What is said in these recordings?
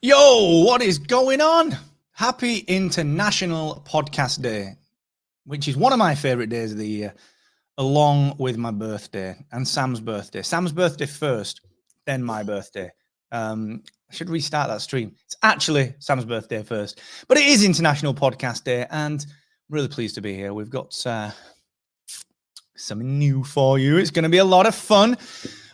Yo, what is going on? Happy International Podcast Day, which is one of my favorite days of the year, along with my birthday and Sam's birthday. Sam's birthday first, then my birthday. I should restart that stream. It's actually Sam's birthday first, but it is International Podcast Day, and I'm really pleased to be here. We've got something new for you. It's going to be a lot of fun.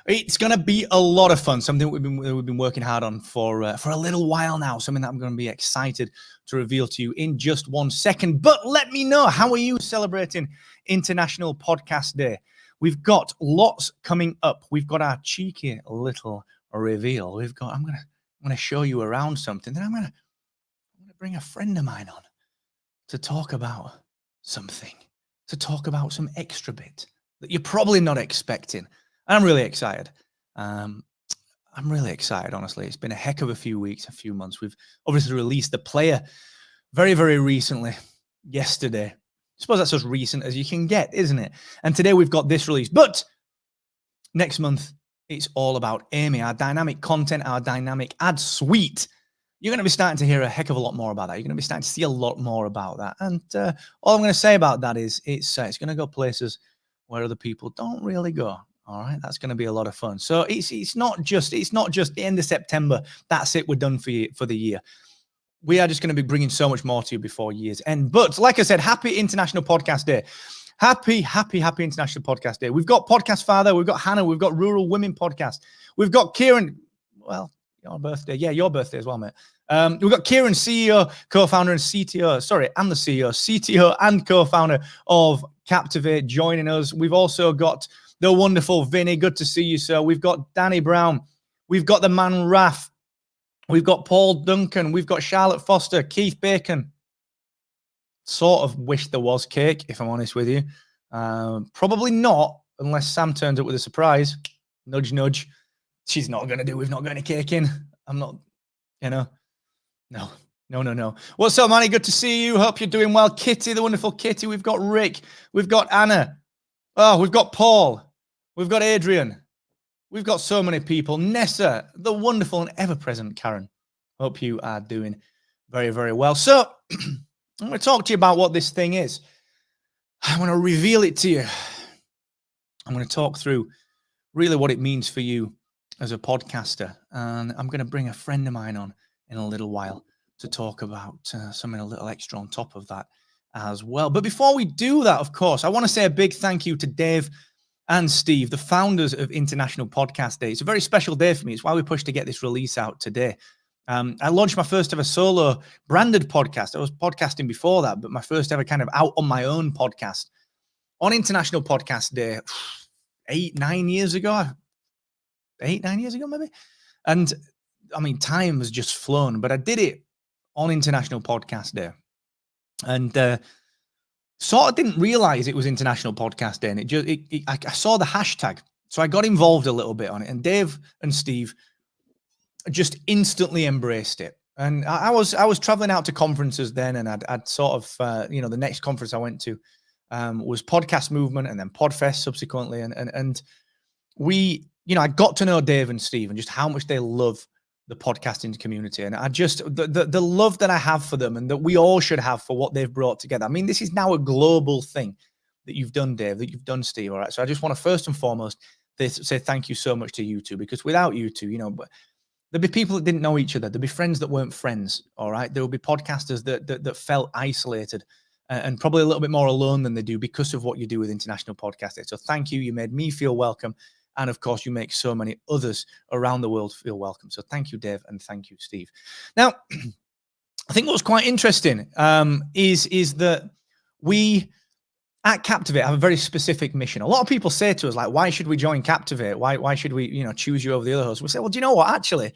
It's going to be a lot of fun, something we've been working hard on for a little while now, something that I'm going to be excited to reveal to you in just 1 second. But let me know, how are you celebrating International Podcast Day? We've got lots coming up. We've got our cheeky little reveal. I'm going to show you around something. Then I'm going to bring a friend of mine on to talk about something, to talk about some extra bit that you're probably not expecting. I'm really excited. I'm really excited, honestly. It's been a heck of a few weeks, a few months. We've obviously released the player very, very recently, yesterday. I suppose that's as recent as you can get, isn't it? And today we've got this release. But next month, it's all about Amy, our dynamic content, our dynamic ad suite. You're going to be starting to hear a heck of a lot more about that. You're going to be starting to see a lot more about that. And all I'm going to say about that is it's going to go places where other people don't really go. All right, that's going to be a lot of fun. So it's not just the end of September. That's it. We're done for the year. We are just going to be bringing so much more to you before year's end. But like I said, happy International Podcast Day. Happy International Podcast Day. We've got Podcast Father. We've got Hannah. We've got Rural Women Podcast. We've got Kieran. Well, your birthday. Yeah, your birthday as well, mate. We've got Kieran, CEO, co-founder, and CTO. Sorry, I'm the CEO, CTO, and co-founder of Captivate joining us. We've also got the wonderful Vinny. Good to see you, sir. We've got Danny Brown. We've got the man Raf. We've got Paul Duncan. We've got Charlotte Foster, Keith Bacon. Sort of wish there was cake, if I'm honest with you. Probably not, unless Sam turns up with a surprise. Nudge, nudge. She's not going to do. We've not got any cake in. I'm not, No. What's up, Manny? Good to see you. Hope you're doing well. Kitty, the wonderful Kitty. We've got Rick. We've got Anna. Oh, we've got Paul. We've got Adrian. We've got so many people. Nessa, the wonderful and ever-present Karen. Hope you are doing very, very well. So, I'm going to talk to you about what this thing is. I want to reveal it to you. I'm going to talk through really what it means for you as a podcaster. And I'm going to bring a friend of mine on in a little while to talk about something a little extra on top of that as well. But before we do that, of course, I want to say a big thank you to Dave and Steve, the founders of International Podcast Day. It's a very special day for me. It's why we pushed to get this release out today. I launched my first ever solo branded podcast. I was podcasting before that, but my first ever kind of out on my own podcast on International Podcast Day 8-9 years ago. 8-9 years ago, maybe. And I mean, time has just flown, but I did it on International Podcast Day. And sort of didn't realize it was International Podcast Day. And I saw the hashtag. So I got involved a little bit on it. And Dave and Steve just instantly embraced it. And I was traveling out to conferences then, and I'd sort of, the next conference I went to was Podcast Movement and then Podfest subsequently. And we, I got to know Dave and Steve and just how much they love the podcasting community. And I just, the love that I have for them and that we all should have for what they've brought together. I mean, this is now a global thing that you've done, Dave, that you've done, Steve. All right. So I just want to first and foremost say thank you so much to you two, because without you two, there'd be people that didn't know each other. There'd be friends that weren't friends. All right. There would be podcasters that felt isolated and probably a little bit more alone than they do because of what you do with International Podcast Day. So thank you. You made me feel welcome. And of course, you make so many others around the world feel welcome. So thank you, Dave, and thank you, Steve. Now, I think what's quite interesting is that we at Captivate have a very specific mission. A lot of people say to us, like, why should we join Captivate? Why should we, choose you over the other hosts? We say, well, do you know what? Actually,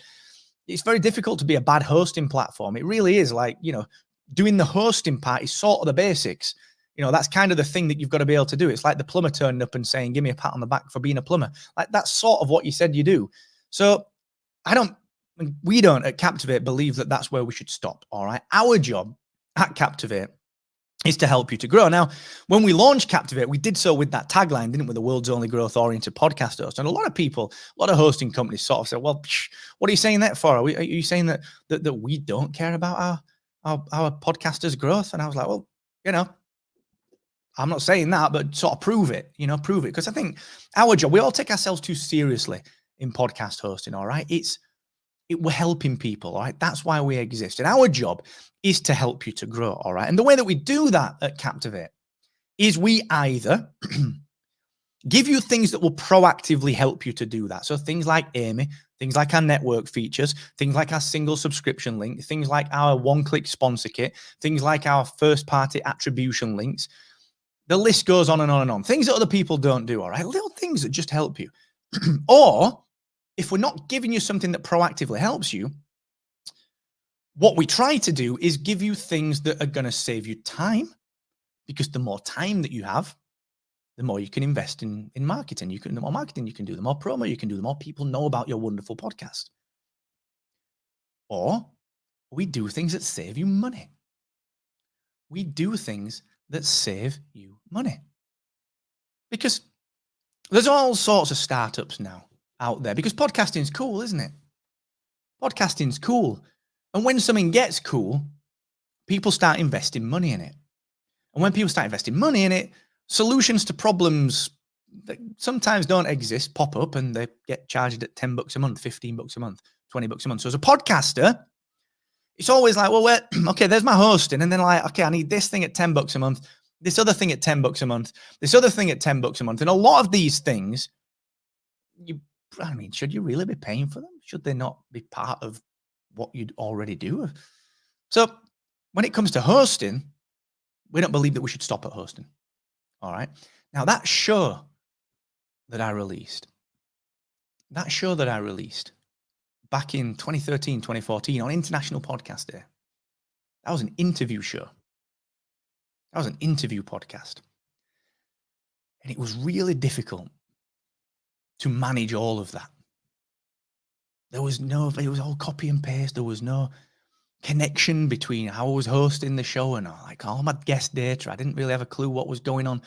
it's very difficult to be a bad hosting platform. It really is. Like, doing the hosting part is sort of the basics. That's kind of the thing that you've got to be able to do. It's like the plumber turning up and saying, give me a pat on the back for being a plumber. Like, that's sort of what you said you do. So we don't at Captivate believe that that's where we should stop. All right. Our job at Captivate is to help you to grow. Now, when we launched Captivate, we did so with that tagline, didn't we? The world's only growth-oriented podcast host. And a lot of people, a lot of hosting companies sort of said, well, what are you saying that for? Are you saying that we don't care about our podcasters' growth? And I was like, well, I'm not saying that, but sort of prove it. Because I think our job, we all take ourselves too seriously in podcast hosting, all right? We're helping people, all right? That's why we exist. And our job is to help you to grow, all right? And the way that we do that at Captivate is we either give you things that will proactively help you to do that. So things like Amy, things like our network features, things like our single subscription link, things like our one-click sponsor kit, things like our first-party attribution links. The list goes on and on and on. Things that other people don't do, all right? Little things that just help you. Or if we're not giving you something that proactively helps you, what we try to do is give you things that are going to save you time, because the more time that you have, the more you can invest in marketing. The more marketing you can do, the more promo you can do, the more people know about your wonderful podcast. Or we do things that save you money. We do things that save you money. Because there's all sorts of startups now out there, because podcasting's cool, isn't it? Podcasting's cool. And when something gets cool, people start investing money in it. And when people start investing money in it, solutions to problems that sometimes don't exist pop up, and they get charged at $10 a month, $15 a month, $20 a month. So as a podcaster, it's always like, well, okay, there's my hosting. And then like, okay, I need this thing at $10 a month, this other thing at $10 a month, this other thing at $10 a month. And a lot of these things, should you really be paying for them? Should they not be part of what you'd already do? So when it comes to hosting, we don't believe that we should stop at hosting. All right. Now that show that I released back in 2013, 2014 on International Podcast Day, that was an interview show. That was an interview podcast. And it was really difficult to manage all of that. It was all copy and paste. There was no connection between how I was hosting the show and all my guest data. I didn't really have a clue what was going on.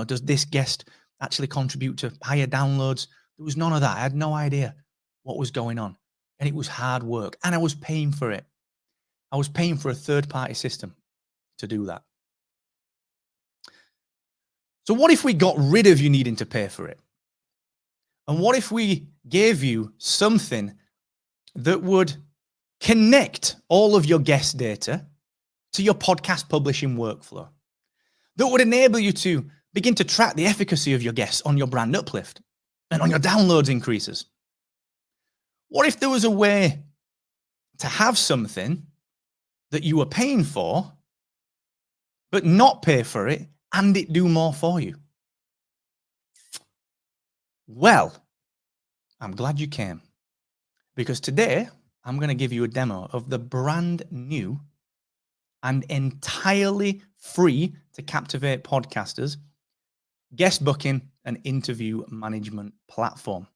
Does this guest actually contribute to higher downloads? There was none of that. I had no idea what was going on. And it was hard work. And I was paying for it. I was paying for a third-party system to do that. So what if we got rid of you needing to pay for it? And what if we gave you something that would connect all of your guest data to your podcast publishing workflow, that would enable you to begin to track the efficacy of your guests on your brand uplift and on your downloads increases? What if there was a way to have something that you were paying for, but not pay for it and it do more for you? Well, I'm glad you came, because today I'm going to give you a demo of the brand new and entirely free to Captivate podcasters guest booking and interview management platform.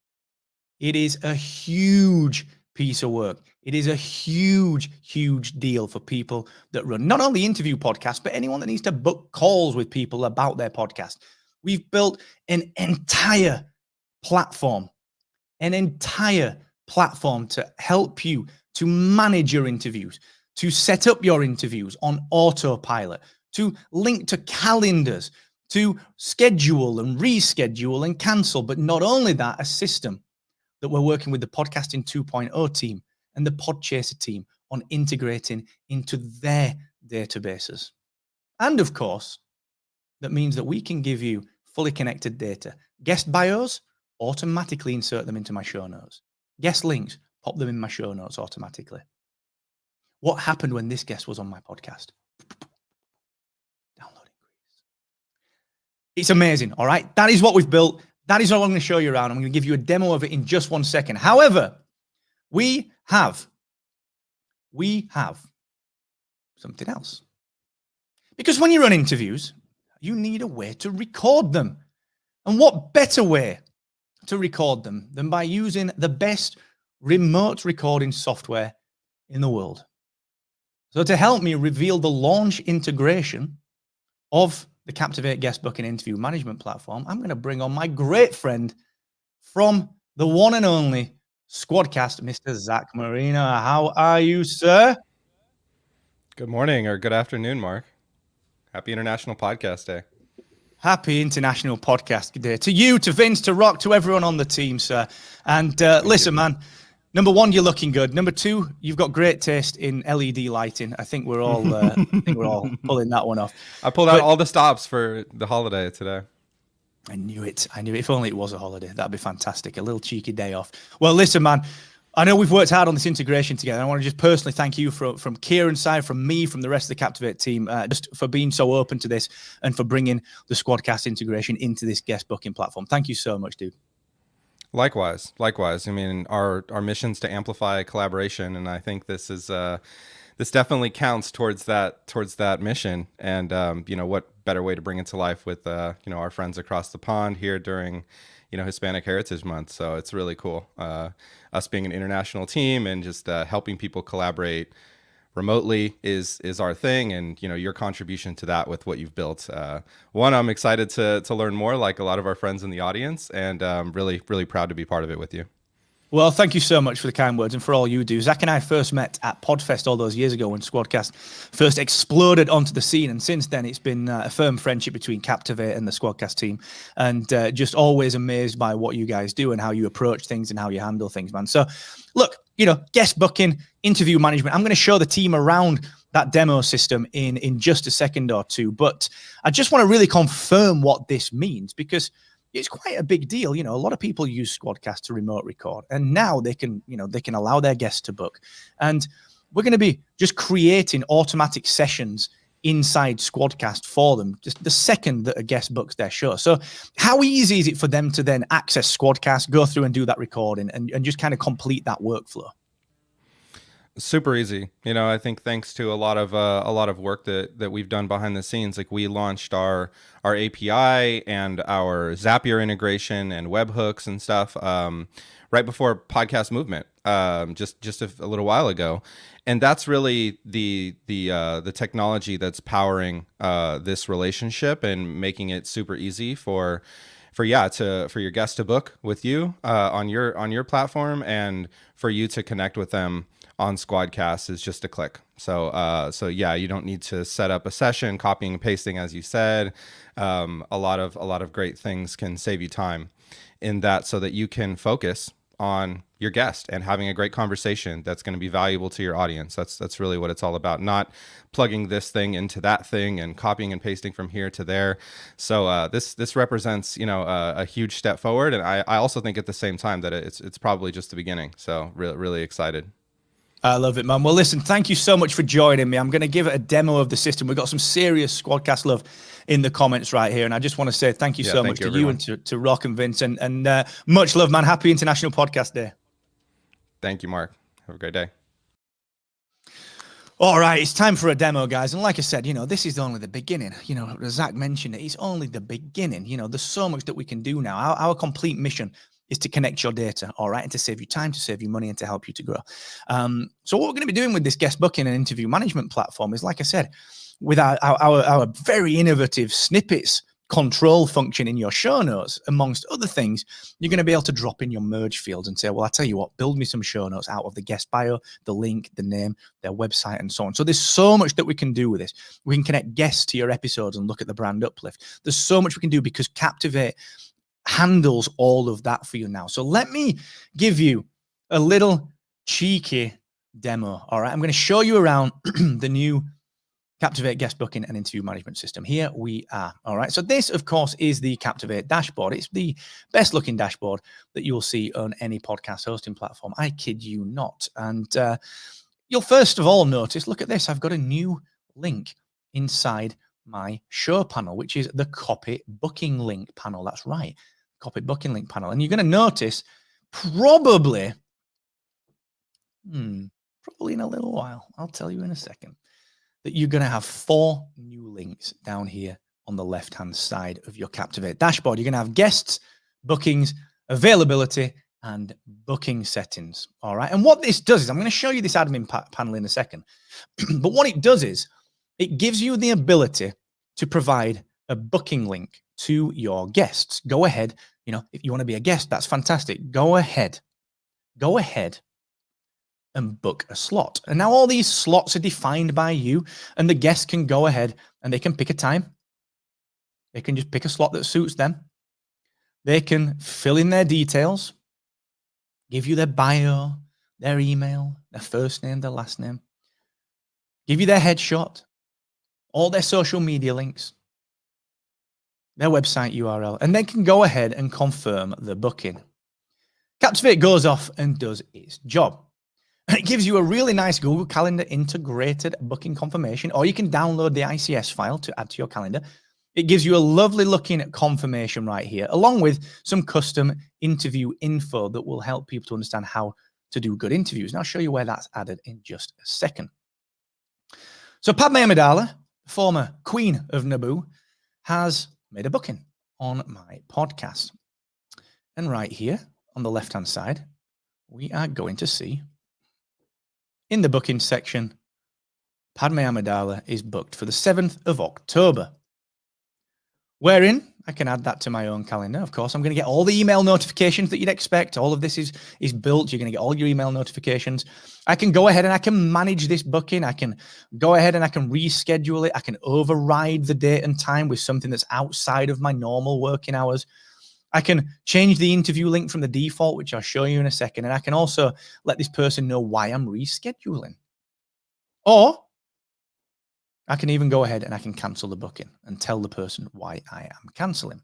It is a huge piece of work. It is a huge, huge deal for people that run not only interview podcasts, but anyone that needs to book calls with people about their podcast. We've built an entire platform to help you to manage your interviews, to set up your interviews on autopilot, to link to calendars, to schedule and reschedule and cancel. But not only that, a system that we're working with the Podcasting 2.0 team and the Podchaser team on integrating into their databases. And of course, that means that we can give you fully connected data. Guest bios, automatically insert them into my show notes. Guest links, pop them in my show notes automatically. What happened when this guest was on my podcast? Download increase. It's amazing, all right? That is what we've built. That is what I'm going to show you around. I'm going to give you a demo of it in just 1 second. However, we have something else. Because when you run interviews, you need a way to record them. And what better way to record them than by using the best remote recording software in the world? So to help me reveal the launch integration of the Captivate Guest Booking Interview Management Platform, I'm going to bring on my great friend from the one and only SquadCast, Mr. Zach Marino. How are you, sir? Good morning or good afternoon, Mark. Happy International Podcast Day. Happy International Podcast Day to you, to Vince, to Rock, to everyone on the team, sir. And listen, man, number one, you're looking good. Number two, you've got great taste in LED lighting. I think we're all pulling that one off. I pulled out all the stops for the holiday today. I knew it. If only it was a holiday. That'd be fantastic. A little cheeky day off. Well, listen, man, I know we've worked hard on this integration together. I want to just personally thank you from Kieran's side, from me, from the rest of the Captivate team, just for being so open to this and for bringing the SquadCast integration into this guest booking platform. Thank you so much, dude. Likewise. I mean, our mission's to amplify collaboration, and I think this is this definitely counts towards that mission. And what better way to bring it to life with our friends across the pond here during Hispanic Heritage Month. So it's really cool. Us being an international team and just helping people collaborate remotely is our thing, and your contribution to that with what you've built. One, I'm excited to learn more, like a lot of our friends in the audience, and really proud to be part of it with you. Well, thank you so much for the kind words and for all you do. Zach and I first met at Podfest all those years ago when SquadCast first exploded onto the scene. And since then, it's been a firm friendship between Captivate and the SquadCast team. And just always amazed by what you guys do and how you approach things and how you handle things, man. So look, guest booking, interview management. I'm going to show the team around that demo system in just a second or two. But I just want to really confirm what this means, because it's quite a big deal. A lot of people use SquadCast to remote record, and now they can allow their guests to book. And we're going to be just creating automatic sessions inside SquadCast for them, just the second that a guest books their show. So how easy is it for them to then access SquadCast, go through and do that recording and just kind of complete that workflow? Super easy. I think thanks to a lot of work that we've done behind the scenes, like we launched our API and our Zapier integration and webhooks and stuff right before Podcast Movement, just a little while ago, and that's really the technology that's powering this relationship and making it super easy for your guests to book with you on your platform, and for you to connect with them on SquadCast is just a click. So you don't need to set up a session, copying and pasting, as you said. A lot of great things can save you time in that, so that you can focus on your guest and having a great conversation that's going to be valuable to your audience. That's really what it's all about. Not plugging this thing into that thing and copying and pasting from here to there. So this represents a huge step forward, and I also think at the same time that it's probably just the beginning. So really excited. I love it, man. Well, listen, thank you so much for joining me. I'm going to give it a demo of the system. We've got some serious SquadCast love in the comments right here. And I just want to say thank you so much to you and to Rock and Vince. And much love, man. Happy International Podcast Day. Thank you, Mark. Have a great day. All right, it's time for a demo, guys. And like I said, this is only the beginning. Zach mentioned it. It's only the beginning. There's so much that we can do now. Our complete mission is to connect your data, all right, and to save you time, to save you money, and to help you to grow. So what we're going to be doing with this guest booking and interview management platform is, like I said, with our very innovative Snippets control function in your show notes, amongst other things, you're going to be able to drop in your merge fields and say, well, I'll tell you what, build me some show notes out of the guest bio, the link, the name, their website, and so on. So there's so much that we can do with this. We can connect guests to your episodes and look at the brand uplift. There's so much we can do because Captivate handles all of that for you now. So let me give you a little cheeky demo. All right, I'm going to show you around the new Captivate guest booking and interview management system. Here we are. All right, so this, of course, is the Captivate dashboard. It's the best looking dashboard that you'll see on any podcast hosting platform. I kid you not. And you'll first of all notice, look at this, I've got a new link inside my show panel, which is the copy booking link panel. That's right, copy booking link panel. And you're going to notice probably in a little while, I'll tell you in a second, that you're going to have 4 new links down here on the left-hand side of your Captivate dashboard. You're going to have guests, bookings, availability, and booking settings. All right. And what this does is, I'm going to show you this admin panel in a second, but what it does is it gives you the ability to provide a booking link to your guests. Go ahead. If you want to be a guest, that's fantastic. Go ahead and book a slot. And now all these slots are defined by you, and the guests can go ahead and they can pick a time. They can just pick a slot that suits them. They can fill in their details, give you their bio, their email, their first name, their last name, give you their headshot, all their social media links, their website URL, and they can go ahead and confirm the booking. Captivate goes off and does its job. And it gives you a really nice Google Calendar integrated booking confirmation, or you can download the ICS file to add to your calendar. It gives you a lovely looking confirmation right here, along with some custom interview info that will help people to understand how to do good interviews. And I'll show you where that's added in just a second. So Padme Amidala, former Queen of Naboo, has made a booking on my podcast. And right here on the left-hand side, we are going to see in the booking section, Padme Amidala is booked for the 7th of October. Wherein I can add that to my own calendar. Of course, I'm going to get all the email notifications that you'd expect. All of this is built. You're going to get all your email notifications. I can go ahead and I can manage this booking. I can go ahead and I can reschedule it. I can override the date and time with something that's outside of my normal working hours. I can change the interview link from the default, which I'll show you in a second. And I can also let this person know why I'm rescheduling. Or I can even go ahead and I can cancel the booking and tell the person why I am canceling.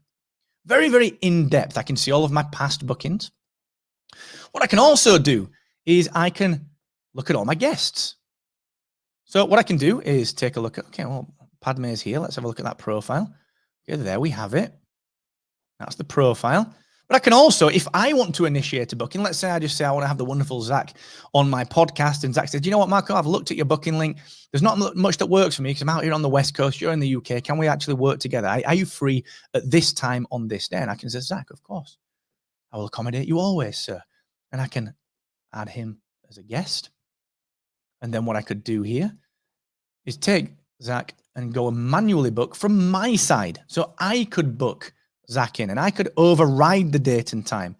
Very, very in-depth. I can see all of my past bookings. What I can also do is I can look at all my guests. So what I can do is take a look at, okay, well, Padme is here. Let's have a look at that profile. Okay, there we have it. That's the profile. But I can also, if I want to initiate a booking, let's say I just say I want to have the wonderful Zach on my podcast, and Zach says, you know what, Marco, I've looked at your booking link. There's not much that works for me because I'm out here on the West Coast. You're in the UK. Can we actually work together? Are you free at this time on this day? And I can say, Zach, of course. I will accommodate you always, sir. And I can add him as a guest. And then what I could do here is take Zach and go and manually book from my side. So I could book Zach in, and I could override the date and time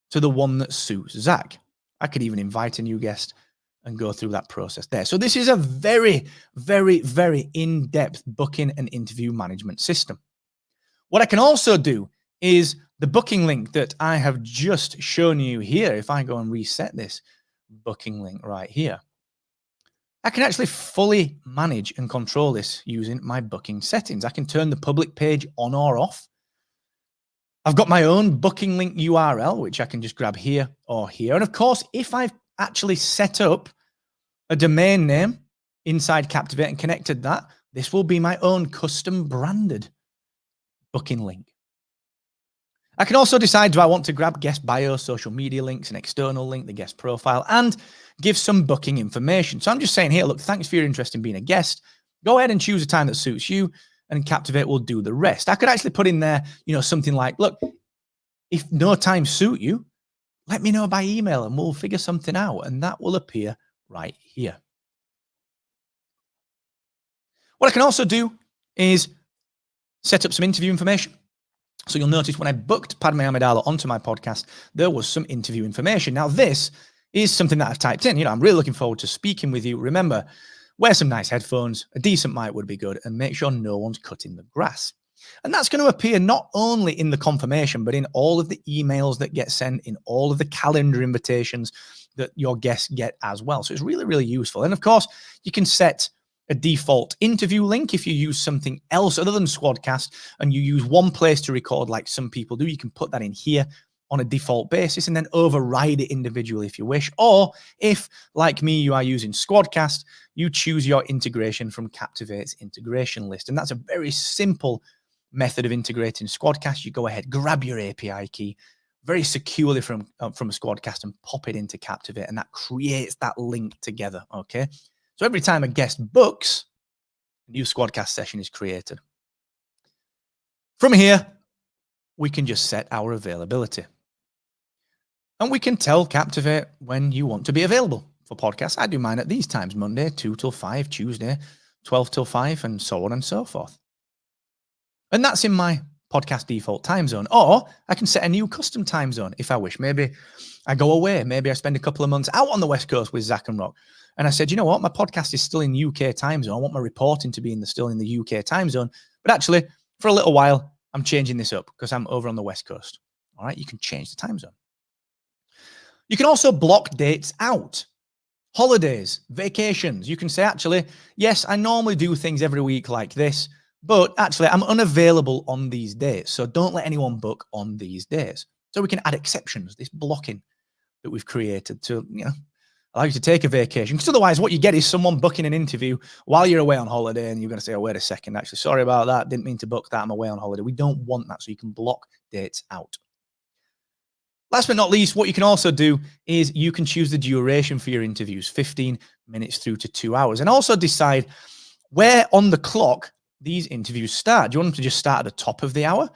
to the one that suits Zach. I could even invite a new guest and go through that process there. So this is a very, very, very in-depth booking and interview management system. What I can also do is the booking link that I have just shown you here. If I go and reset this booking link right here, I can actually fully manage and control this using my booking settings. I can turn the public page on or off. I've got my own booking link URL, which I can just grab here or here. And of course, if I've actually set up a domain name inside Captivate and connected that, this will be my own custom branded booking link. I can also decide, do I want to grab guest bio, social media links, an external link, the guest profile, and give some booking information. So I'm just saying here, look, thanks for your interest in being a guest. Go ahead and choose a time that suits you, and Captivate will do the rest. I could actually put in there, something like, look, if no time suit you, let me know by email and we'll figure something out. And that will appear right here. What I can also do is set up some interview information. So you'll notice when I booked Padme Amidala onto my podcast, there was some interview information. Now, this is something that I've typed in. I'm really looking forward to speaking with you. Remember, wear some nice headphones, a decent mic would be good, and make sure no one's cutting the grass. And that's going to appear not only in the confirmation, but in all of the emails that get sent, in all of the calendar invitations that your guests get as well. So it's really, really useful. And of course, you can set a default interview link if you use something else other than SquadCast and you use one place to record like some people do. You can put that in here on a default basis and then override it individually if you wish. Or if, like me, you are using SquadCast, you choose your integration from Captivate's integration list. And that's a very simple method of integrating SquadCast. You go ahead, grab your API key very securely from SquadCast and pop it into Captivate, and that creates that link together, okay? So every time a guest books, a new SquadCast session is created. From here, we can just set our availability. And we can tell Captivate when you want to be available for podcasts. I do mine at these times, Monday, 2 till 5, Tuesday, 12 till 5, and so on and so forth. And that's in my podcast default time zone. Or I can set a new custom time zone if I wish. Maybe I go away. Maybe I spend a couple of months out on the West Coast with Zach and Rock. And I said, you know what? My podcast is still in UK time zone. I want my reporting to be still in the UK time zone. But actually, for a little while, I'm changing this up because I'm over on the West Coast. All right, you can change the time zone. You can also block dates out. Holidays, vacations. You can say, actually, yes, I normally do things every week like this, but actually I'm unavailable on these days. So don't let anyone book on these days. So we can add exceptions, this blocking that we've created to, allow you to take a vacation. Because otherwise what you get is someone booking an interview while you're away on holiday and you're going to say, oh, wait a second, actually, sorry about that. Didn't mean to book that. I'm away on holiday. We don't want that. So you can block dates out. Last but not least, what you can also do is you can choose the duration for your interviews, 15 minutes through to 2 hours, and also decide where on the clock these interviews start. Do you want them to just start at the top of the hour?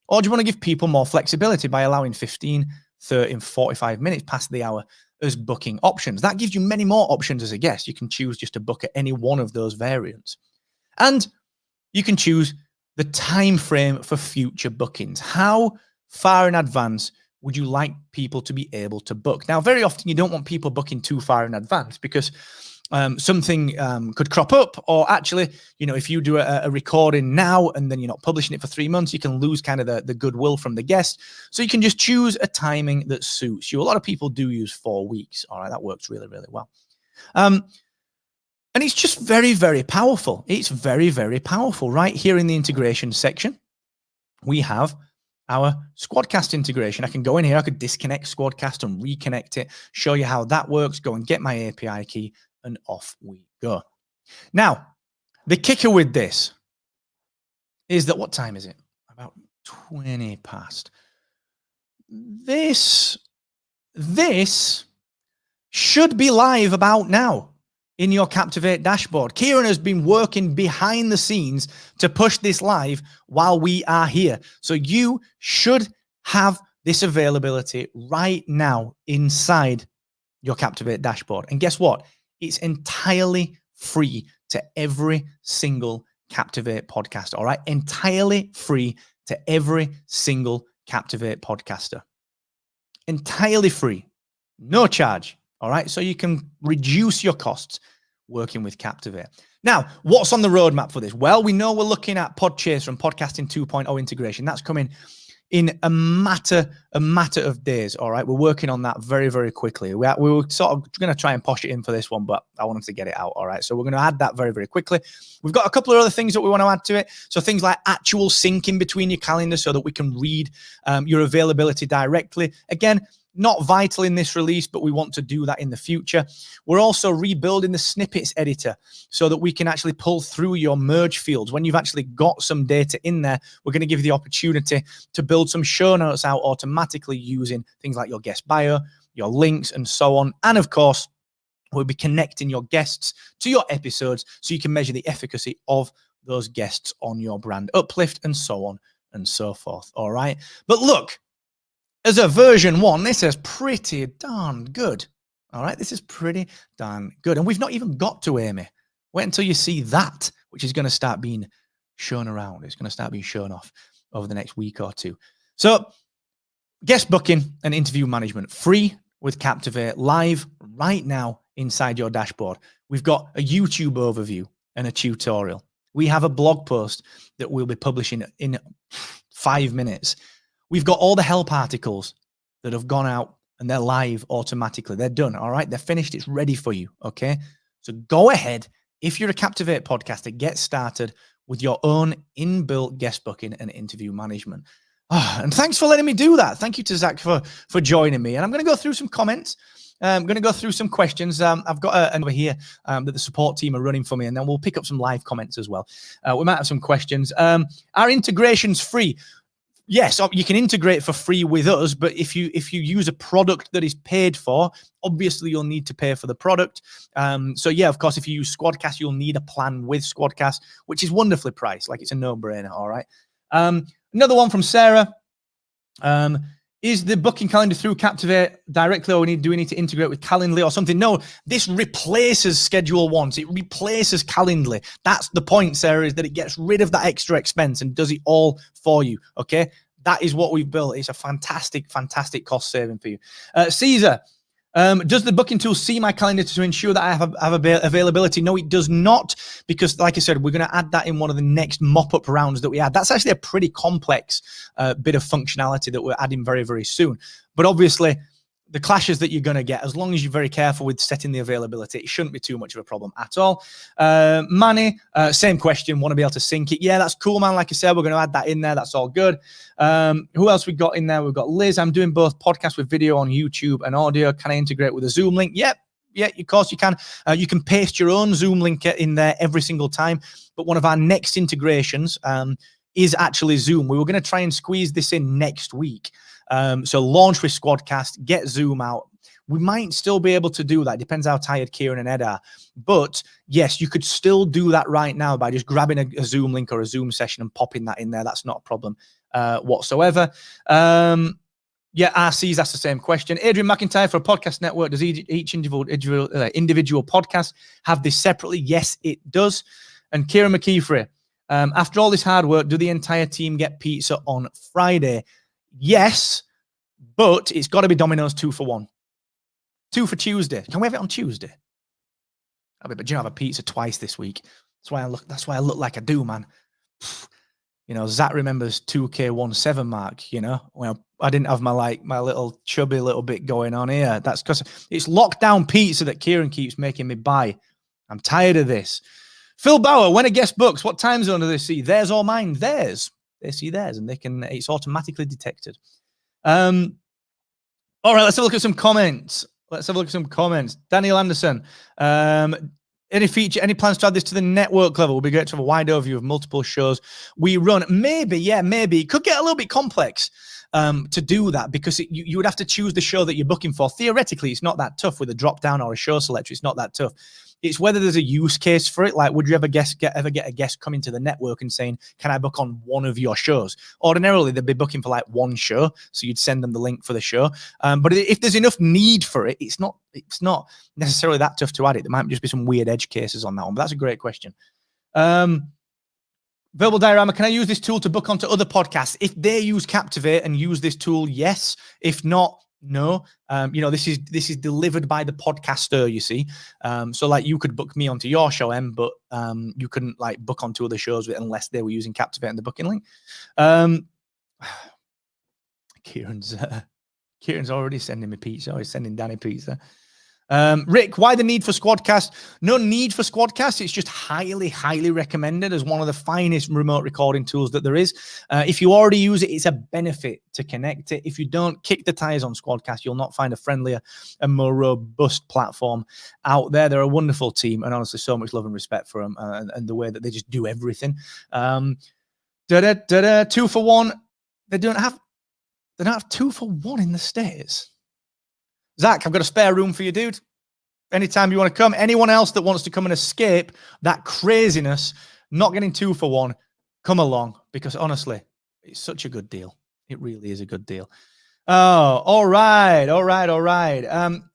Or do you want to give people more flexibility by allowing 15, 30, and 45 minutes past the hour as booking options? That gives you many more options as a guest. You can choose just to book at any one of those variants. And you can choose the time frame for future bookings. How far in advance would you like people to be able to book? Now, very often you don't want people booking too far in advance because something could crop up, or actually, if you do a recording now and then you're not publishing it for 3 months, you can lose kind of the goodwill from the guest. So you can just choose a timing that suits you. A lot of people do use 4 weeks. All right, that works really, really well. And it's just very, very powerful. It's very, very powerful. Right here in the integration section, we have our SquadCast integration. I can go in here, I could disconnect SquadCast and reconnect it, show you how that works, go and get my API key, and off we go. Now, the kicker with this is that, what time is it? About 20 past. This should be live about now in your Captivate dashboard. Kieran has been working behind the scenes to push this live while we are here. So you should have this availability right now inside your Captivate dashboard. And guess what? It's entirely free to every single Captivate podcaster, all right? Entirely free to every single Captivate podcaster. Entirely free, no charge. All right, so you can reduce your costs working with Captivate. Now, what's on the roadmap for this? Well, we know we're looking at Podchaser and Podcasting 2.0 integration. That's coming in a matter of days. All right, we're working on that very, very quickly. We were sort of going to try and posh it in for this one, but I wanted to get it out. All right, so we're going to add that very, very quickly. We've got a couple of other things that we want to add to it. So things like actual syncing between your calendar so that we can read your availability directly. Again, not vital in this release, but we want to do that in the future. We're also rebuilding the Snippets editor so that we can actually pull through your merge fields. When you've actually got some data in there, we're going to give you the opportunity to build some show notes out automatically using things like your guest bio, your links, and so on. And of course, we'll be connecting your guests to your episodes so you can measure the efficacy of those guests on your brand uplift and so on and so forth. All right. But look, as a version 1, this is pretty darn good. All right, this is pretty darn good. And we've not even got to Amy. Wait until you see that, which is going to start being shown around. It's going to start being shown off over the next week or two. So guest booking and interview management, free with Captivate, live right now inside your dashboard. We've got a YouTube overview and a tutorial. We have a blog post that we'll be publishing in 5 minutes. We've got all the help articles that have gone out and they're live automatically. They're done, all right? They're finished. It's ready for you, okay? So go ahead. If you're a Captivate podcaster, get started with your own inbuilt guest booking and interview management. And thanks for letting me do that. Thank you to Zach for joining me. And I'm going to go through some comments. I'm going to go through some questions. I've got an over here that the support team are running for me, and then we'll pick up some live comments as well. We might have some questions. Are integrations free? Yes, you can integrate for free with us, but if you use a product that is paid for, obviously you'll need to pay for the product. So yeah, of course, if you use SquadCast, you'll need a plan with SquadCast, which is wonderfully priced. Like, it's a no-brainer, all right? Another one from Sarah. Is the booking calendar through Captivate directly, or do we need to integrate with Calendly or something? No, this replaces Schedule Once. It replaces Calendly. That's the point, Sarah, is that it gets rid of that extra expense and does it all for you, okay? That is what we've built. It's a fantastic, fantastic cost saving for you. Caesar, does the booking tool see my calendar to ensure that I have availability? No, it does not, because like I said, we're going to add that in one of the next mop-up rounds that we add. That's actually a pretty complex bit of functionality that we're adding very, very soon. But obviously, the clashes that you're going to get, as long as you're very careful with setting the availability, it shouldn't be too much of a problem at all. Manny, same question, want to be able to sync it. Yeah, that's cool, man. Like I said, we're going to add that in there. That's all good. Who else we got in there? We've got Liz. I'm doing both podcasts with video on YouTube and audio. Can I integrate with a Zoom link? Yep. Yeah, of course you can. You can paste your own Zoom link in there every single time. But one of our next integrations is actually Zoom. We were going to try and squeeze this in next week. So launch with SquadCast, get Zoom out. We might still be able to do that. Depends how tired Kieran and Ed are. But yes, you could still do that right now by just grabbing a Zoom link or a Zoom session and popping that in there. That's not a problem whatsoever. Yeah, RC's asked the same question. Adrian McIntyre, for a podcast network, does each individual podcast have this separately? Yes, it does. And Kieran McKeefrey, after all this hard work, do the entire team get pizza on Friday? Yes, but it's got to be Domino's 2 for 1. 2 for Tuesday. Can we have it on Tuesday? But you know, I have a pizza twice this week. That's why I look like I do, man. You know, Zach remembers 2K17 mark. You know, well, I didn't have my little chubby little bit going on here. That's because it's lockdown pizza that Kieran keeps making me buy. I'm tired of this. Phil Bauer, when a guest books, what time zone do they see? Theirs or mine? Theirs. They see theirs, and it's automatically detected. All right, let's have a look at some comments. Daniel Anderson. Any plans to add this to the network level? Would be great to have a wide overview of multiple shows we run. Maybe. It could get a little bit complex to do that, because you would have to choose the show that you're booking for. Theoretically, it's not that tough with a drop down or a show selector. It's not that tough. It's whether there's a use case for it. Like, would you ever get a guest coming to the network and saying, can I book on one of your shows? Ordinarily, they'd be booking for like one show, so you'd send them the link for the show. But if there's enough need for it, it's not necessarily that tough to add it. There might just be some weird edge cases on that one, but that's a great question. Verbal Diorama, can I use this tool to book onto other podcasts? If they use Captivate and use this tool, yes. If not, no. You know, this is delivered by the podcaster, you see. So like, you could book me onto your show, but you couldn't like book onto other shows unless they were using Captivate and the booking link. Kieran's already sending me pizza. He's sending Danny pizza. Rick, why the need for SquadCast? No need for SquadCast. It's just highly, highly recommended as one of the finest remote recording tools that there is. If you already use it, it's a benefit to connect it. If you don't, kick the tires on SquadCast. You'll not find a friendlier and more robust platform out there. They're a wonderful team, and honestly, so much love and respect for them and the way that they just do everything. 2 for 1. They don't have 2 for 1 in the States. Zach, I've got a spare room for you, dude. Anytime you want to come. Anyone else that wants to come and escape that craziness, not getting 2 for 1, come along, because honestly, it's such a good deal. It really is a good deal. Oh, all right.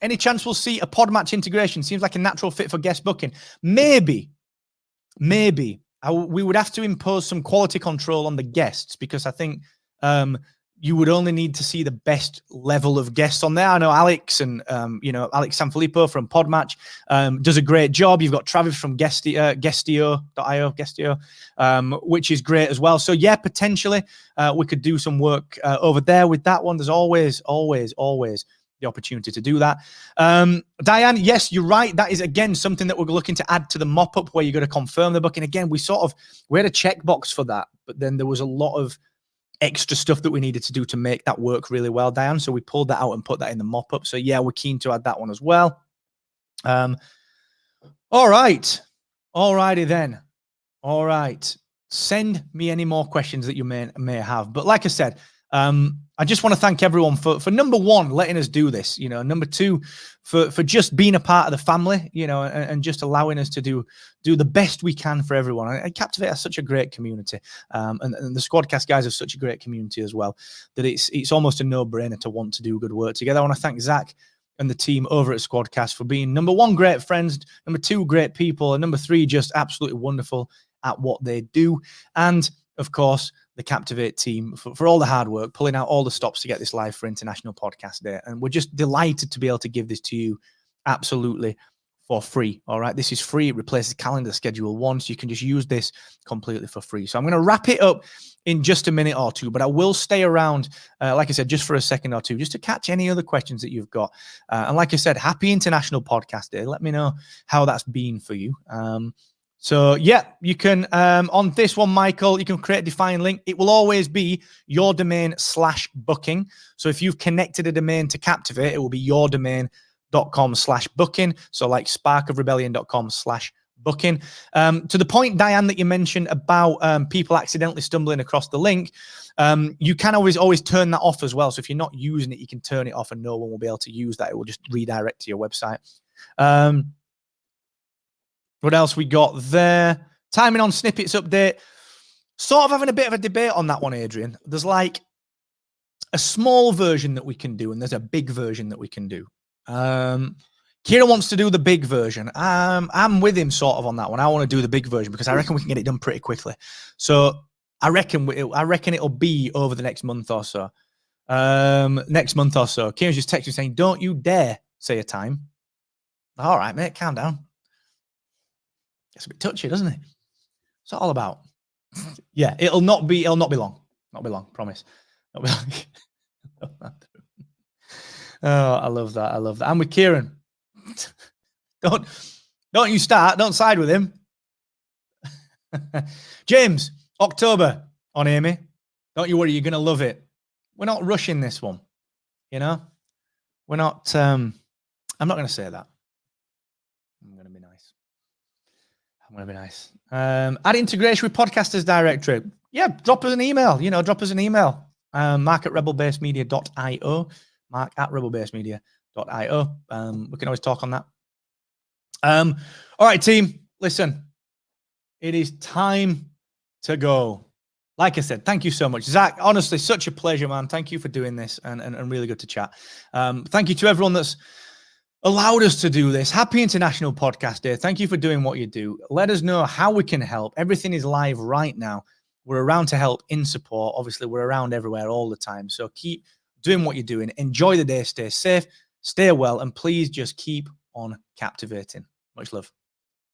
Any chance we'll see a Podmatch integration? Seems like a natural fit for guest booking. Maybe. We would have to impose some quality control on the guests, because I think you would only need to see the best level of guests on there. I know Alex and, Alex Sanfilippo from Podmatch does a great job. You've got Travis from Guestio.io, which is great as well. So yeah, potentially we could do some work over there with that one. There's always the opportunity to do that. Diane, yes, you're right. That is, again, something that we're looking to add to the mop-up, where you're going to confirm the booking. Again, we had a checkbox for that, but then there was a lot of extra stuff that we needed to do to make that work really well, Diane. So we pulled that out and put that in the mop-up. So yeah, we're keen to add that one as well. All right. Alrighty then. All right. Send me any more questions that you may have. But like I said, I just want to thank everyone for number one, letting us do this, you know, number two, for just being a part of the family, you know, and just allowing us to do the best we can for everyone. And Captivate has such a great community, and the SquadCast guys have such a great community as well, that it's almost a no-brainer to want to do good work together. I want to thank Zach and the team over at SquadCast for being number one, great friends, number two, great people, and number three, just absolutely wonderful at what they do. And of course, the Captivate team for all the hard work, pulling out all the stops to get this live for International Podcast Day. And we're just delighted to be able to give this to you absolutely for free. All right. This is free. It replaces calendar schedule once. You can just use this completely for free. So I'm going to wrap it up in just a minute or two, but I will stay around, like I said, just for a second or two, just to catch any other questions that you've got. And like I said, happy International Podcast Day. Let me know how that's been for you. So yeah, you can, on this one, Michael, you can create a defined link. It will always be your domain/booking. So if you've connected a domain to Captivate, it will be yourdomain.com/booking. So like sparkofrebellion.com/booking. To the point, Diane, that you mentioned about people accidentally stumbling across the link, you can always turn that off as well. So if you're not using it, you can turn it off and no one will be able to use that. It will just redirect to your website. What else we got there? Timing on Snippets update. Sort of having a bit of a debate on that one, Adrian. There's like a small version that we can do, and there's a big version that we can do. Kieran wants to do the big version. I'm with him sort of on that one. I want to do the big version because I reckon we can get it done pretty quickly. So I reckon it'll be over the next month or so. Kieran's just texting saying, "Don't you dare say a time." All right, mate, calm down. It's a bit touchy, doesn't it? What's it all about? Yeah, it'll not be long. Not be long, promise. Not be long. Oh, I love that. I love that. I'm with Kieran. Don't you start. Don't side with him. James, October on Amy. Don't you worry, you're gonna love it. We're not rushing this one. You know? We're not I'm not gonna say that. I'm gonna be nice. Add integration with Podcasters Directory. Yeah, drop us an email. Drop us an email. Mark@rebelbasemedia.io. Mark@rebelbasemedia.io. We can always talk on that. All right, team. Listen, it is time to go. Like I said, thank you so much, Zach. Honestly, such a pleasure, man. Thank you for doing this and really good to chat. Thank you to everyone that's allowed us to do this. Happy International Podcast Day. Thank you for doing what you do. Let us know how we can help. Everything is live right now. We're around to help in support. Obviously, we're around everywhere all the time. So keep doing what you're doing. Enjoy the day. Stay safe. Stay well. And please just keep on captivating. Much love.